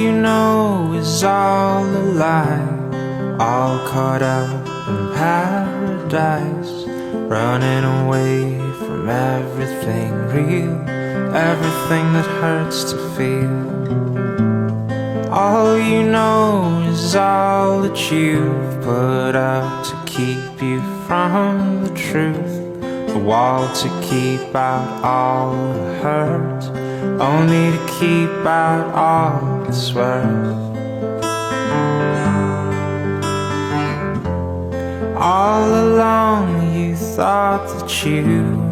you know is all a lie, all caught up in paradise, running away from everything real, everything that hurts to feel. All you know is all that you've put up to keep you from the truth, a wall to keep out all the hurt, only to keep out all that's worth. All along you thought that you